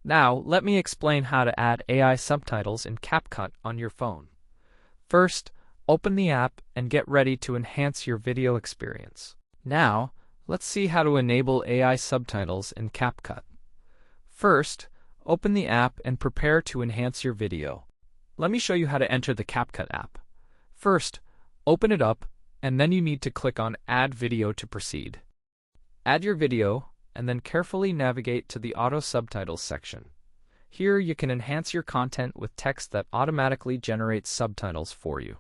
Now, let me explain how to add AI subtitles in CapCut on your phone. First, open the app and get ready to enhance your video experience. Now, let's see how to enable AI subtitles in CapCut. First, open the app and prepare to enhance your video. Let me show you how to enter the CapCut app. First, open it up, and then you need to click on Add Video to proceed. Add your video, and then carefully navigate to the Auto Subtitles section. Here you can enhance your content with text that automatically generates subtitles for you.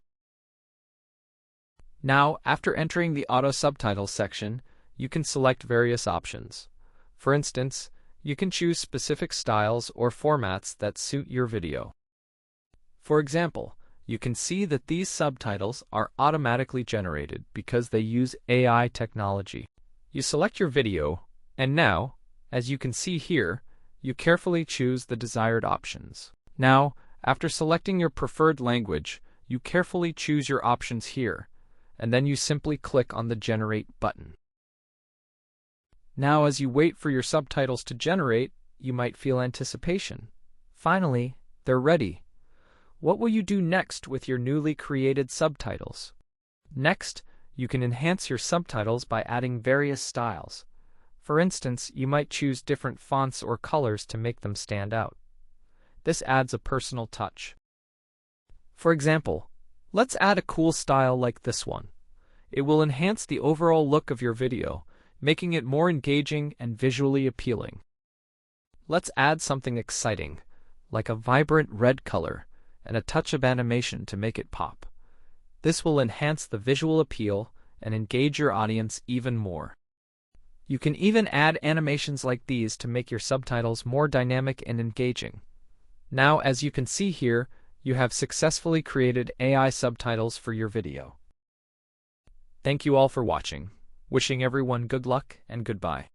Now, after entering the Auto Subtitles section, you can select various options. For instance, you can choose specific styles or formats that suit your video. For example, you can see that these subtitles are automatically generated because they use AI technology. You select your video, and now, as you can see here, you carefully choose the desired options. Now, after selecting your preferred language, you carefully choose your options here, and then you simply click on the Generate button. Now, as you wait for your subtitles to generate, you might feel anticipation. Finally, they're ready. What will you do next with your newly created subtitles? Next, you can enhance your subtitles by adding various styles. For instance, you might choose different fonts or colors to make them stand out. This adds a personal touch. For example, let's add a cool style like this one. It will enhance the overall look of your video, making it more engaging and visually appealing. Let's add something exciting, like a vibrant red color and a touch of animation to make it pop. This will enhance the visual appeal and engage your audience even more. You can even add animations like these to make your subtitles more dynamic and engaging. Now, as you can see here, you have successfully created AI subtitles for your video. Thank you all for watching. Wishing everyone good luck and goodbye.